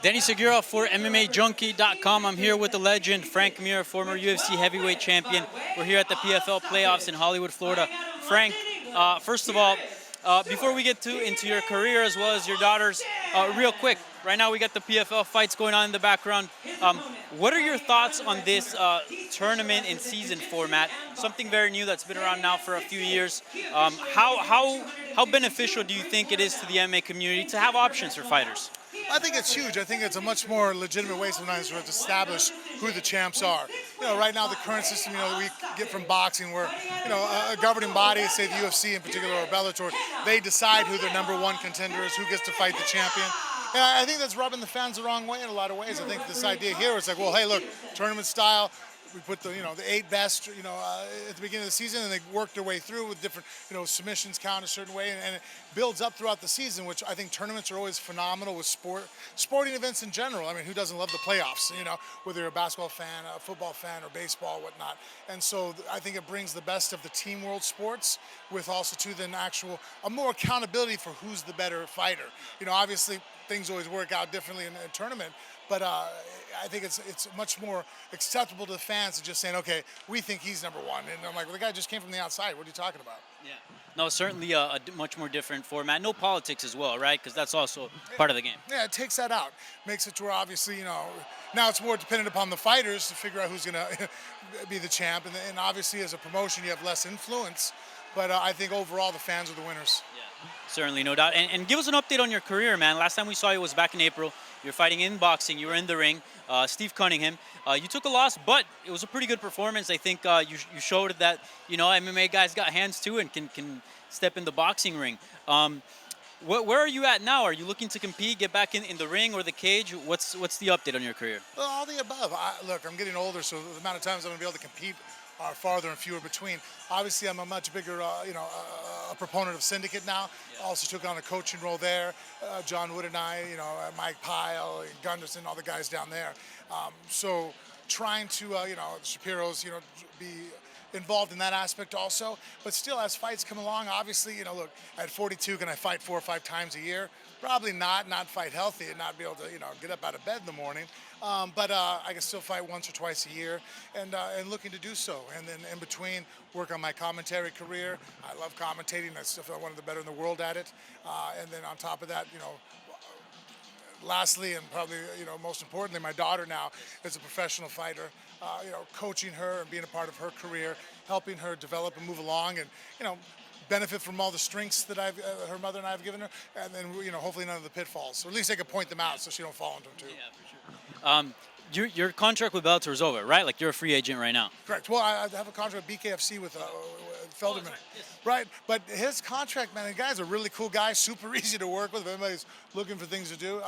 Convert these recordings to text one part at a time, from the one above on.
Danny Segura for MMAJunkie.com. I'm here with the legend, Frank Mir, former UFC heavyweight champion. We're here at the PFL Playoffs in Hollywood, Florida. Frank, first of all, before we get into your career as well as your daughters, real quick, right now we got the PFL fights going on in the background. What are your thoughts on this tournament and season format? Something very new that's been around now for a few years. How beneficial do you think it is to the MMA community to have options for fighters? I think it's huge. I think it's a much more legitimate way sometimes to establish who the champs are. Right now the current system, that we get from boxing where, a governing body, say the UFC in particular or Bellator, they decide who their number one contender is, who gets to fight the champion. And I think that's rubbing the fans the wrong way in a lot of ways. I think this idea here is like, well, hey, look, tournament style. We put the eight best at the beginning of the season, and they work their way through with different submissions count a certain way, and it builds up throughout the season. Which I think tournaments are always phenomenal with sporting events in general. I mean, who doesn't love the playoffs? Whether you're a basketball fan, a football fan, or baseball, whatnot. And so I think it brings the best of the team world sports with also too then a more accountability for who's the better fighter. Obviously things always work out differently in a tournament, but I think it's much more acceptable to the fans to just saying, okay, we think he's number one. And I'm like, well, the guy just came from the outside. What are you talking about? Yeah. No, certainly a much more different format. No politics as well, right? Because that's also part of the game. Yeah, it takes that out. Makes it to where obviously, now it's more dependent upon the fighters to figure out who's going to be the champ. And obviously as a promotion, you have less influence. But I think overall the fans are the winners. Yeah, certainly, no doubt. And give us an update on your career, man. Last time we saw you was back in April. You're fighting in boxing. You were in the ring. Steve Cunningham. You took a loss, but it was a pretty good performance. I think you showed that MMA guys got hands too and can step in the boxing ring. Where are you at now? Are you looking to compete, get back in the ring or the cage? What's the update on your career? Well, all the above. Look, I'm getting older, so the amount of times I'm going to be able to compete are farther and fewer between. Obviously, I'm a much bigger, a proponent of syndicate now. Yeah. Also took on a coaching role there. John Wood and I, Mike Pyle, Gunderson, all the guys down there. So trying to, Shapiro's, be involved in that aspect also. But still, as fights come along, obviously, look, at 42, can I fight 4 or 5 times a year? Probably not fight healthy and not be able to, get up out of bed in the morning. But I can still fight once or twice a year and looking to do so. And then in between, work on my commentary career. I love commentating. I still feel one of the better in the world at it. And then on top of that, lastly and probably, most importantly, my daughter now is a professional fighter. Coaching her and being a part of her career, helping her develop and move along and, benefit from all the strengths that her mother and I have given her, and then hopefully none of the pitfalls, or at least they can point them out so she don't fall into them too. Yeah, for sure. Your contract with Bellator is over, right? Like you're a free agent right now. Correct. Well, I have a contract with BKFC with Felderman. Right. Yes. Right, but his contract, man, the guy's a really cool guy, super easy to work with if anybody's looking for things to do.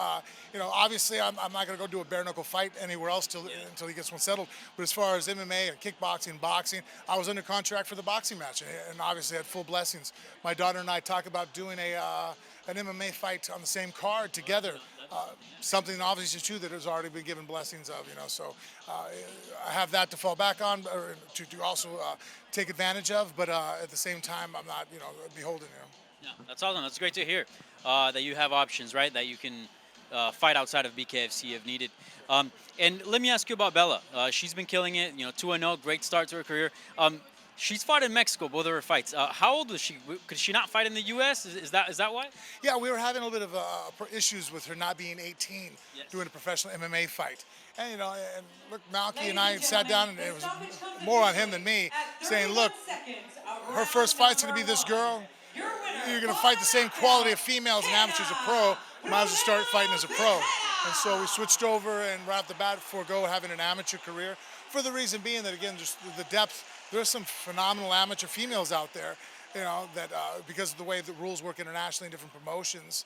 Obviously I'm not going to go do a bare knuckle fight anywhere else until he gets one settled. But as far as MMA and kickboxing, boxing, I was under contract for the boxing match and obviously had full blessings. My daughter and I talk about doing an MMA fight on the same card together. Something obviously too that has already been given blessings of, so I have that to fall back on or to also take advantage of, but at the same time I'm not beholden. Yeah, that's awesome. That's great to hear that you have options, right? That you can fight outside of BKFC if needed. And let me ask you about Bella. She's been killing it. 2-0, great start to her career. She's fought in Mexico, both of her fights. How old was she? Could she not fight in the U.S.? Is that why? Yeah, we were having a little bit of issues with her not being 18, doing a professional MMA fight. And, and look, Malky and I sat down, and it was more on him than me, saying, look, her first fight's going to be this girl. You're going to fight the same quality of females and amateurs as a pro. Might as well start fighting as a pro. And so we switched over and right off the bat forego having an amateur career for the reason being that, again, just the depth. There's some phenomenal amateur females out there, that because of the way the rules work internationally in different promotions,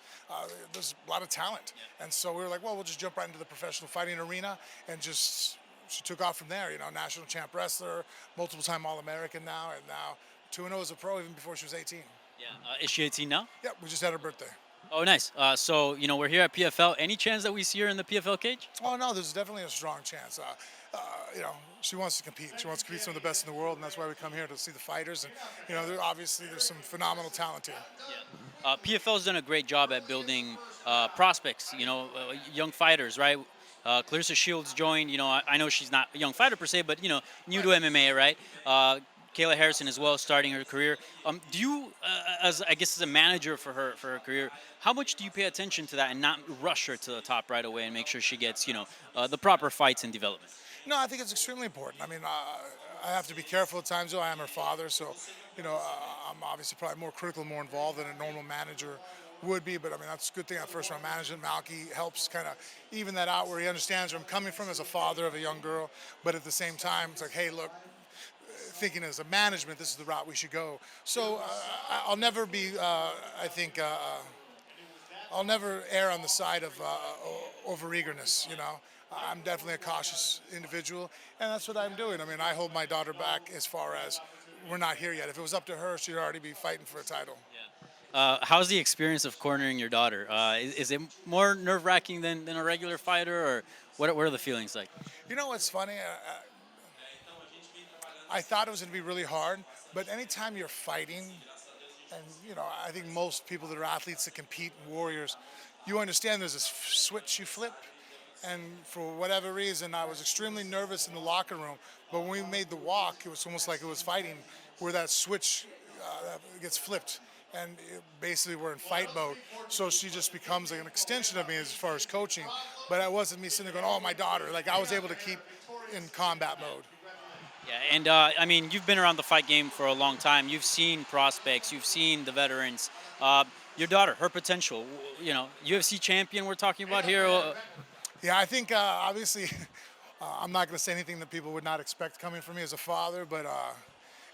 there's a lot of talent. And so we were like, well, we'll just jump right into the professional fighting arena and she took off from there, national champ wrestler, multiple time All-American now, and now 2-0 as a pro even before she was 18. Yeah. Is she 18 now? Yeah, we just had her birthday. Oh, nice. So, we're here at PFL. Any chance that we see her in the PFL cage? Oh, no, there's definitely a strong chance. She wants to compete. She wants to compete some of the best in the world, and that's why we come here to see the fighters. And, obviously there's some phenomenal talent here. Yeah. PFL's done a great job at building prospects, young fighters, right? Clarissa Shields joined. I know she's not a young fighter per se, but new to MMA, right? Kayla Harrison as well, starting her career. Do you, as I guess, as a manager for her career, how much do you pay attention to that and not rush her to the top right away and make sure she gets, the proper fights and development? No, I think it's extremely important. I mean, I have to be careful at times, though. I am her father, so, I'm obviously probably more critical, more involved than a normal manager would be. But I mean, that's a good thing. That first round management, Malky helps kind of even that out, where he understands where I'm coming from as a father of a young girl. But at the same time, it's like, hey, look, thinking as a management, this is the route we should go. So I'll never be, I think, I'll never err on the side of overeagerness. I'm definitely a cautious individual, and that's what I'm doing. I mean, I hold my daughter back as far as we're not here yet. If it was up to her, she'd already be fighting for a title. How's the experience of cornering your daughter? Is it more nerve-wracking than a regular fighter, or what are the feelings like? You know what's funny? I thought it was going to be really hard, but anytime you're fighting, and I think most people that are athletes that compete, warriors, you understand there's a switch you flip. And for whatever reason, I was extremely nervous in the locker room. But when we made the walk, it was almost like it was fighting, where that switch gets flipped. And basically, we're in fight mode. So she just becomes like an extension of me as far as coaching. But it wasn't me sitting there going, oh, my daughter. Like, I was able to keep in combat mode. Yeah, and I mean, you've been around the fight game for a long time. You've seen prospects, you've seen the veterans. Your daughter, her potential, UFC champion we're talking about here. Yeah, I think obviously I'm not going to say anything that people would not expect coming from me as a father, but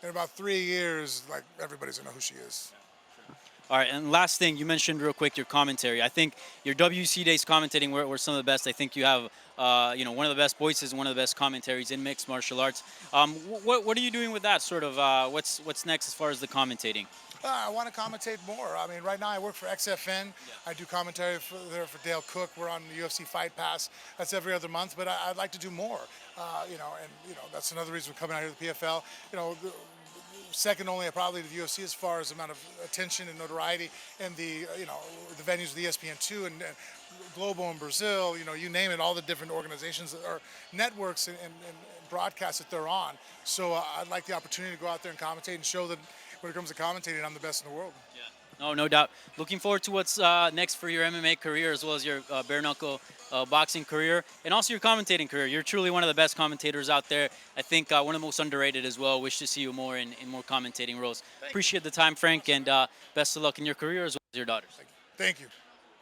in about 3 years, like, everybody's going to know who she is. All right, and last thing, you mentioned real quick your commentary. I think your WC days commentating were some of the best. I think you have, one of the best voices, one of the best commentaries in mixed martial arts. What are you doing with that? Sort of, what's next as far as the commentating? I want to commentate more. I mean, right now I work for XFN. Yeah. I do commentary for Dale Cook. We're on the UFC Fight Pass. That's every other month, but I'd like to do more. That's another reason we're coming out here to the PFL. Second only probably to the UFC as far as amount of attention and notoriety, and the venues of the ESPN2 and Global in Brazil. You name it, all the different organizations or networks and broadcasts that they're on. So I'd like the opportunity to go out there and commentate and show that when it comes to commentating, I'm the best in the world. Yeah. No doubt. Looking forward to what's next for your MMA career, as well as your bare knuckle boxing career, and also your commentating career. You're truly one of the best commentators out there. I think one of the most underrated as well. Wish to see you more in more commentating roles. Appreciate the time, Frank, and best of luck in your career as well as your daughters. Thank you.